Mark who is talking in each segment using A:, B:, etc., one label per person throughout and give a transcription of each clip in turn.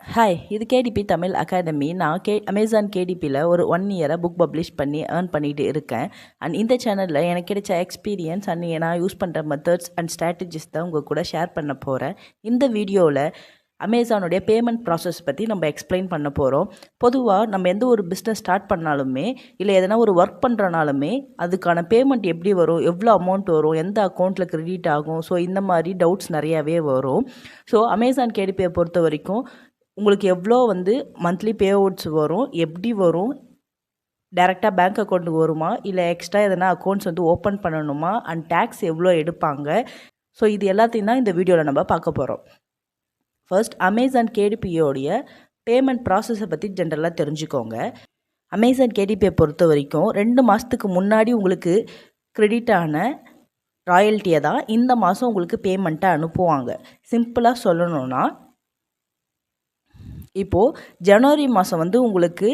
A: Hi, இது KDP Tamil academy. நான் Amazon கேடிபியில் ஒரு 1 இயராக புக் பப்ளிஷ் பண்ணி ஏர்ன் பண்ணிகிட்டு இருக்கேன். அண்ட் இந்த சேனலில் எனக்கு கிடைச்ச எக்ஸ்பீரியன்ஸ் அண்ட் நான் யூஸ் பண்ணுற மெத்தட்ஸ் அண்ட் ஸ்ட்ராட்டஜிஸ் தான் உங்கள் கூட ஷேர் பண்ண போகிறேன். இந்த வீடியோவில் அமேசானுடைய பேமெண்ட் ப்ராசஸ் பற்றி நம்ம எக்ஸ்பிளைன் பண்ண போகிறோம். பொதுவாக நம்ம எந்த ஒரு பிஸ்னஸ் ஸ்டார்ட் பண்ணாலுமே இல்லை எதனா ஒரு ஒர்க் பண்ணுறனாலுமே அதுக்கான பேமெண்ட் எப்படி வரும், எவ்வளோ அமௌண்ட் வரும், எந்த அக்கௌண்ட்டில் கிரெடிட் ஆகும், ஸோ இந்த மாதிரி டவுட்ஸ் நிறையாவே வரும். ஸோ அமேசான் கேடிபியை பொறுத்த வரைக்கும் உங்களுக்கு எவ்வளோ மந்த்லி பே அவுட்ஸ் வரும், எப்படி வரும், டைரெக்டாக பேங்க் அக்கௌண்ட்டுக்கு வருமா இல்லை எக்ஸ்ட்ரா எதனா அக்கௌண்ட்ஸ் ஓப்பன் பண்ணணுமா, அண்ட் டேக்ஸ் எவ்வளோ எடுப்பாங்க, ஸோ இது எல்லாத்தையும் தான் இந்த வீடியோவில் நம்ம பார்க்க போகிறோம். ஃபர்ஸ்ட் அமேசான் கேடிபியோடைய பேமெண்ட் ப்ராசஸை பற்றி ஜென்ரலாக தெரிஞ்சுக்கோங்க. அமேசான் கேடிபியை பொறுத்த வரைக்கும் 2 மாதத்துக்கு முன்னாடி உங்களுக்கு கிரெடிட் ஆன ராயல்ட்டியை தான் இந்த மாதம் உங்களுக்கு பேமெண்ட்டை அனுப்புவாங்க. சிம்பிளாக சொல்லணும்னா இப்போது ஜனவரி மாதம் உங்களுக்கு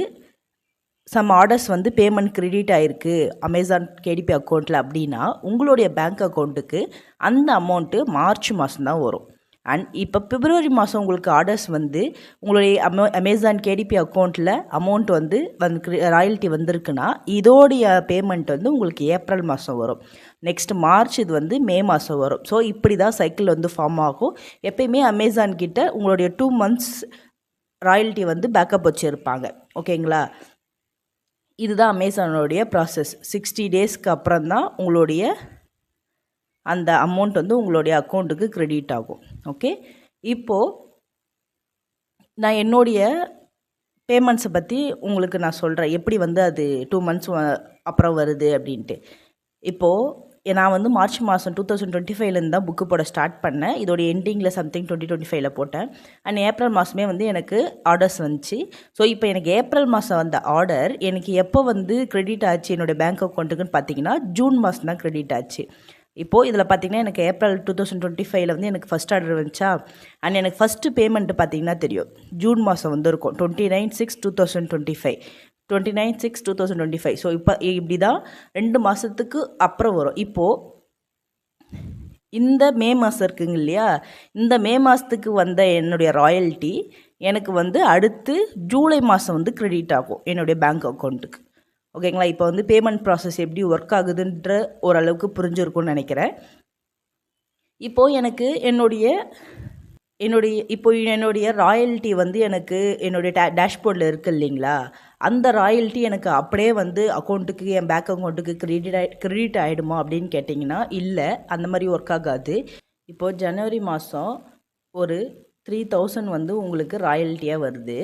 A: சம் ஆர்டர்ஸ் பேமெண்ட் கிரெடிட் ஆகிருக்கு அமேசான் கேடிபி அக்கௌண்ட்டில் அப்படின்னா உங்களுடைய பேங்க் அக்கௌண்ட்டுக்கு அந்த அமௌண்ட்டு மார்ச் மாதம் தான் வரும். அண்ட் இப்போ பிப்ரவரி மாதம் உங்களுக்கு ஆர்டர்ஸ் உங்களுடைய அமேசான் கேடிபி அக்கௌண்ட்டில் அமௌண்ட் ராயல்ட்டி வந்திருக்குன்னா இதோடைய பேமெண்ட் உங்களுக்கு ஏப்ரல் மாதம் வரும். நெக்ஸ்ட் மார்ச் இது மே மாதம் வரும். ஸோ இப்படி தான் சைக்கிள் ஃபார்ம் ஆகும். எப்பயுமே அமேசான் கிட்ட உங்களுடைய 2 months ராயல்ட்டி பேக்கப் வச்சுருப்பாங்க. ஓகேங்களா, இதுதான் அமேசானோடைய ப்ராசஸ். 60 டேஸ்க்கு அப்புறம் தான் உங்களுடைய அந்த அமௌண்ட் உங்களுடைய அக்கௌண்ட்டுக்கு கிரெடிட் ஆகும். ஓகே, இப்போது நான் என்னுடைய பேமெண்ட்ஸை பற்றி உங்களுக்கு நான் சொல்கிறேன், எப்படி அது 2 months அப்புறம் வருது அப்படின்ட்டு. இப்போது நான் மார்ச் மாதம் 2025 தான் புக்கு போட ஸ்டார்ட் பண்ணேன். இதோடைய எண்டிங்கில் சம்திங் 2025 போட்டேன். அண்ட் ஏப்ரல் மாதமே எனக்கு ஆர்டர்ஸ் வந்துச்சு. ஸோ இப்போ எனக்கு ஏப்ரல் மாதம் வந்த ஆர்டர் எனக்கு எப்போ கிரெடிட் ஆச்சு என்னுடைய பேங்க் அக்கௌண்ட்டுக்குன்னு பார்த்தீங்கன்னா ஜூன் மாதம் தான் கிரெடிட் ஆச்சு. இப்போது இதில் பார்த்தீங்கன்னா எனக்கு ஏப்ரல் 2025 எனக்கு ஃபஸ்ட் ஆர்டர் வந்துச்சா. அண்ட் எனக்கு ஃபஸ்ட்டு பேமெண்ட்டு பார்த்தீங்கன்னா தெரியும் ஜூன் மாதம் இருக்கும் 29/6/2025. 29/6/2025. ஸோ இப்போ இப்படி தான் 2 மாதத்துக்கு அப்புறம் வரும். இப்போது இந்த மே மாதம் இருக்குங்க இல்லையா, இந்த மே மாதத்துக்கு வந்த என்னுடைய ராயல்ட்டி எனக்கு அடுத்து ஜூலை மாதம் கிரெடிட் ஆகும் என்னுடைய பேங்க் அக்கௌண்ட்டுக்கு. ஓகேங்களா, இப்போ பேமெண்ட் ப்ராசஸ் எப்படி ஒர்க் ஆகுதுன்ற ஓரளவுக்கு புரிஞ்சிருக்கும்னு நினைக்கிறேன். இப்போது எனக்கு என்னுடைய ராயல்ட்டி எனக்கு என்னுடைய டேஷ்போர்டில் இருக்குது இல்லைங்களா, அந்த ராயல்ட்டி எனக்கு அப்படியே அக்கௌண்ட்டுக்கு என் பேங்க் அக்கௌண்ட்டுக்கு கிரெடிட் ஆகிடுமா அப்படின்னு கேட்டிங்கன்னா இல்லை, அந்த மாதிரி ஒர்க் ஆகாது. இப்போது ஜனவரி மாதம் ஒரு 3000 உங்களுக்கு ராயல்ட்டியாக வருது.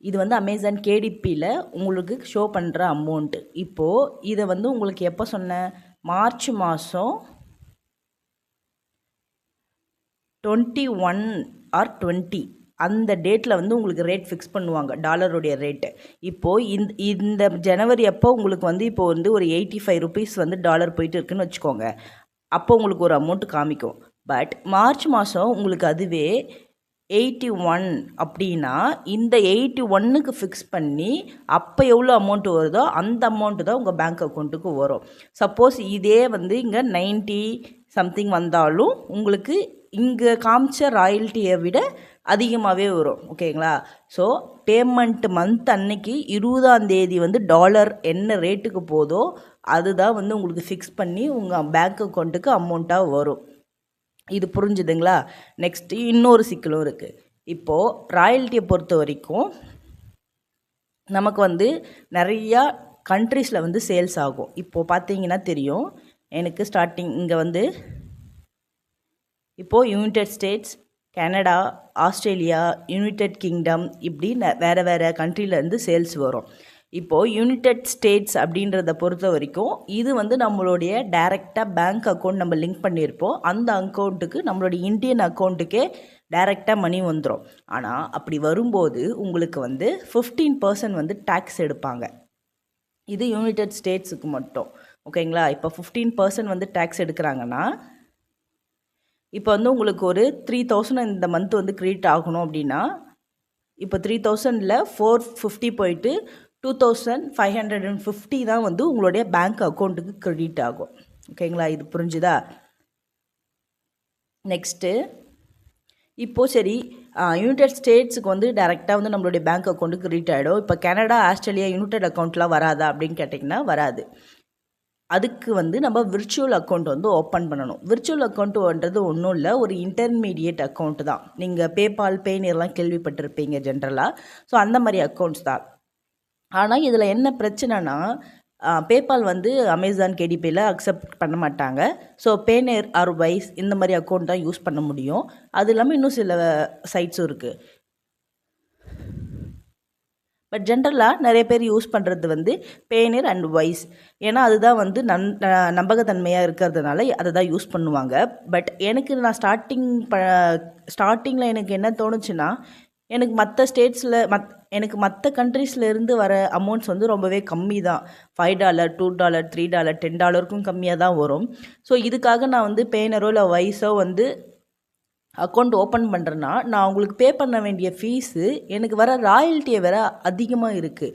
A: இது அமேசான் கேடிபியில் உங்களுக்கு ஷோ பண்ணுற அமௌண்ட்டு. இப்போது இதை உங்களுக்கு எப்போ சொன்னேன், மார்ச் மாதம் 21 or 20 அந்த டேட்டில் உங்களுக்கு ரேட் ஃபிக்ஸ் பண்ணுவாங்க, டாலருடைய ரேட்டு. இப்போது இந்த ஜனவரி அப்போ உங்களுக்கு இப்போது ஒரு 85 rupees டாலர் போயிட்டு இருக்குன்னு வச்சுக்கோங்க. அப்போ உங்களுக்கு ஒரு அமௌண்ட்டு காமிக்கும். பட் மார்ச் மாதம் உங்களுக்கு அதுவே 81 அப்படின்னா இந்த 81க்கு ஃபிக்ஸ் பண்ணி அப்போ எவ்வளோ அமௌண்ட்டு வருதோ அந்த அமௌண்ட்டு தான் உங்கள் பேங்க் அக்கௌண்ட்டுக்கு வரும். சப்போஸ் இதே இங்கே 90 something வந்தாலும் உங்களுக்கு இங்கே காமிச்ச ராயல்ட்டியை விட அதிகமாகவே வரும். ஓகேங்களா, ஸோ பேமெண்ட் மந்த் அன்னைக்கு 20ஆம் தேதி டாலர் என்ன ரேட்டுக்கு போதோ அதுதான் உங்களுக்கு ஃபிக்ஸ் பண்ணி உங்கள் பேங்க் அக்கௌண்ட்டுக்கு அமௌண்ட்டாக வரும். இது புரிஞ்சுதுங்களா? நெக்ஸ்ட்டு இன்னொரு சிக்கலும் இருக்குது. இப்போது ராயல்ட்டியை பொறுத்த வரைக்கும் நமக்கு நிறையா கண்ட்ரீஸில் சேல்ஸ் ஆகும். இப்போது பார்த்தீங்கன்னா தெரியும் எனக்கு ஸ்டார்டிங் இங்கே இப்போது United states, Canada, Australia, United kingdom இப்படி வேறு கண்ட்ரிலேருந்து சேல்ஸ் வரும். இப்போது யுனைடெட் ஸ்டேட்ஸ் அப்படின்றத பொறுத்த வரைக்கும் இது நம்மளுடைய டைரெக்டாக பேங்க் அக்கௌண்ட் நம்ம லிங்க் பண்ணியிருப்போம். அந்த அக்கௌண்ட்டுக்கு நம்மளுடைய இந்தியன் அக்கௌண்ட்டுக்கே டைரெக்டாக மணி வந்துடும். ஆனால் அப்படி வரும்போது உங்களுக்கு 15% டேக்ஸ் எடுப்பாங்க. இது யுனைடெட் ஸ்டேட்ஸுக்கு மட்டும். ஓகேங்களா, இப்போ 15% டேக்ஸ் எடுக்கிறாங்கன்னா இப்போ உங்களுக்கு ஒரு 3000 இந்த மந்த் கிரெடிட் ஆகணும் அப்படின்னா இப்போ 3000ல் 450 போயிட்டு 2550 தான் உங்களுடைய பேங்க் அக்கௌண்ட்டுக்கு கிரெடிட் ஆகும். ஓகேங்களா, இது புரிஞ்சுதா? நெக்ஸ்ட்டு இப்போது சரி, யுனைடெட் ஸ்டேட்ஸுக்கு வந்து டேரெக்டாக வந்து நம்மளுடைய பேங்க் அக்கௌண்ட்டுக்கு கிரெடிட் ஆகிடும். இப்போ கனடா, ஆஸ்திரேலியா, யுனைடெட் அக்கௌண்ட்லாம் வராதா அப்படின்னு கேட்டிங்கன்னா வராது. அதுக்கு வந்து நம்ம விர்ச்சுவல் அக்கௌண்ட் வந்து ஓப்பன் பண்ணணும். விர்ச்சுவல் அக்கௌண்ட்டுன்றது ஒன்றும் இல்லை, ஒரு இன்டர்மீடியேட் அக்கௌண்ட் தான். நீங்கள் பேபால், பேனியர்லாம் கேள்விப்பட்டிருப்பீங்க ஜென்ரலாக. ஸோ அந்த மாதிரி அக்கௌண்ட்ஸ் தான். ஆனால் இதில் என்ன பிரச்சனைனா, பேபால் வந்து அமேசான் கேடிபியில் அக்செப்ட் பண்ண மாட்டாங்க. ஸோ பேனியர் ஆர் வைஸ் இந்த மாதிரி அக்கௌண்ட் தான் யூஸ் பண்ண முடியும். அது இல்லாமல் இன்னும் சில சைட்ஸும் இருக்குது. பட் ஜென்ரலாக நிறைய பேர் யூஸ் பண்ணுறது வந்து பேனியர் அண்ட் வைஸ். ஏன்னா அதுதான் வந்து நம்பகத்தன்மையாக இருக்கிறதுனால அதை தான் யூஸ் பண்ணுவாங்க. பட் நான் ஸ்டார்டிங்கில் எனக்கு என்ன தோணுச்சுன்னா, எனக்கு மற்ற ஸ்டேட்ஸில் எனக்கு மற்ற கண்ட்ரீஸ்லேருந்து வர அமௌண்ட்ஸ் வந்து ரொம்பவே கம்மி தான். $5, $2, $3, $10 கம்மியாக தான் வரும். ஸோ இதுக்காக நான் வந்து பேனரோ இல்லை வைஸோ வந்து அக்கௌண்ட் ஓப்பன் பண்ணுறேன்னா, நான் அவங்களுக்கு பே பண்ண வேண்டிய ஃபீஸு எனக்கு வர ராயல்ட்டியை வேறு அதிகமாக இருக்குது.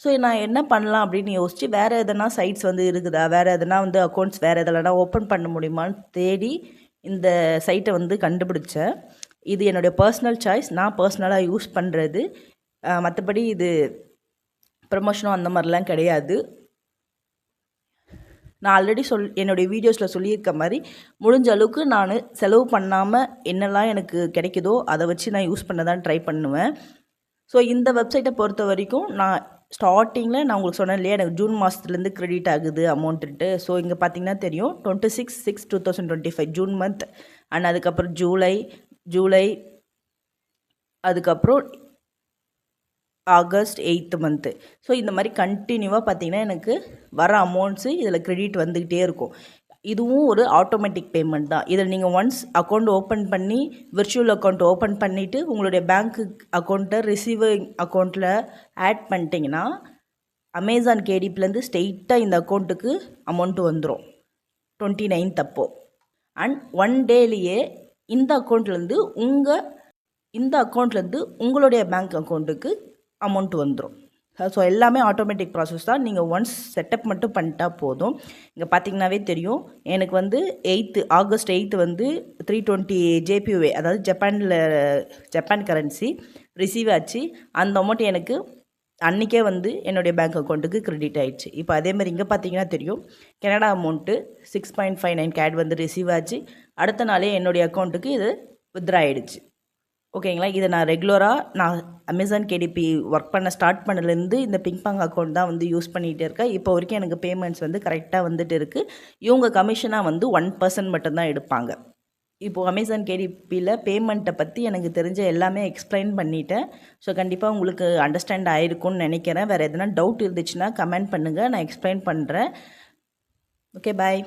A: ஸோ நான் என்ன பண்ணலாம் அப்படின்னு யோசித்து, வேறு எதனா சைட்ஸ் வந்து இருக்குதா, வேறு எதனா வந்து அக்கௌண்ட்ஸ் வேறு எதனா ஓப்பன் பண்ண முடியுமான்னு தேடி இந்த சைட்டை வந்து கண்டுபிடிச்சேன். இது என்னுடைய பர்சனல் சாய்ஸ், நான் பர்சனலாக யூஸ் பண்ணுறது. மற்றபடி இது ப்ரமோஷனோ அந்த மாதிரிலாம் கிடையாது. நான் ஆல்ரெடி என்னுடைய வீடியோஸில் சொல்லியிருக்க மாதிரி முடிஞ்ச அளவுக்கு நான் செலவு பண்ணாமல் என்னெல்லாம் எனக்கு கிடைக்குதோ அதை வச்சு நான் யூஸ் பண்ண தான் ட்ரை பண்ணுவேன். ஸோ இந்த வெப்சைட்டை பொறுத்த வரைக்கும் நான் ஸ்டார்டிங்கில் நான் உங்களுக்கு சொன்னேன் இல்லையா, எனக்கு ஜூன் மாதத்துலேருந்து கிரெடிட் ஆகுது அமௌண்ட்டுன்ட்டு. ஸோ இங்கே பார்த்தீங்கன்னா தெரியும், 26/6/2025 ஜூன் மந்த். அண்ட் அதுக்கப்புறம் ஜூலை அதுக்கப்புறம் ஆகஸ்ட் 8th மந்த்து. ஸோ இந்த மாதிரி கண்டினியூவாக பார்த்தீங்கன்னா எனக்கு வர அமௌண்ட்ஸு இதில் கிரெடிட் வந்துக்கிட்டே இருக்கும். இதுவும் ஒரு ஆட்டோமேட்டிக் பேமெண்ட் தான். இதில் நீங்கள் ஒன்ஸ் அக்கௌண்ட் ஓப்பன் பண்ணி விர்ச்சுவல் அக்கௌண்ட் ஓப்பன் பண்ணிவிட்டு உங்களுடைய பேங்க்கு அக்கௌண்ட்டை ரிசீவிங் அக்கௌண்ட்டில் ஆட் பண்ணிட்டீங்கன்னா அமேசான் கேடிபிலேருந்து ஸ்ட்ரெயிட்டாக இந்த அக்கௌண்ட்டுக்கு அமௌண்ட்டு வந்துடும் 29th அப்போ. அண்ட் 1 டேலேயே இந்த அக்கௌண்ட்லேருந்து உங்களுடைய பேங்க் அக்கௌண்ட்டுக்கு அமௌண்ட் வந்துடும். ஸோ எல்லாமே ஆட்டோமேட்டிக் ப்ராசஸ் தான். நீங்கள் ஒன்ஸ் செட்டப் மட்டும் பண்ணிட்டா போதும். இங்கே பார்த்தீங்கன்னாவே தெரியும், எனக்கு வந்து ஆகஸ்ட் 8th வந்து 320 JPY, அதாவது ஜப்பான் கரன்சி ரிசீவ் ஆச்சு. அந்த அமௌண்ட் எனக்கு அன்றைக்கே வந்து என்னுடைய பேங்க் அக்கௌண்ட்டுக்கு கிரெடிட் ஆகிடுச்சு. இப்போ அதேமாதிரி இங்கே பார்த்தீங்கன்னா தெரியும், கனடா அமௌண்ட்டு 6.59 CAD வந்து ரிசீவ் ஆச்சு. அடுத்த நாளே என்னுடைய அக்கௌண்ட்டுக்கு இது வித்ரா ஆகிடுச்சு. ஓகேங்களா. இதை நான் அமேசான் கேடிபி ஒர்க் பண்ண ஸ்டார்ட் பண்ணலேருந்து இந்த பிங்பாங் அக்கௌண்ட் தான் வந்து யூஸ் பண்ணிகிட்டே இருக்கேன். இப்போ வரைக்கும் எனக்கு பேமெண்ட்ஸ் வந்து கரெக்டாக வந்துட்டு இருக்குது. இவங்க கமிஷனாக வந்து 1% மட்டும்தான் எடுப்பாங்க. இப்போது அமேசான் கேடிபியில் பேமெண்ட்டை பற்றி எனக்கு தெரிஞ்ச எல்லாமே எக்ஸ்பிளைன் பண்ணிட்டேன். ஸோ கண்டிப்பாக உங்களுக்கு அண்டர்ஸ்டாண்ட் ஆகிருக்கும்னு நினைக்கிறேன். வேறு எதனா டவுட் இருந்துச்சுன்னா கமெண்ட் பண்ணுங்கள், நான் எக்ஸ்பிளைன் பண்ணுறேன். ஓகே, பாய்.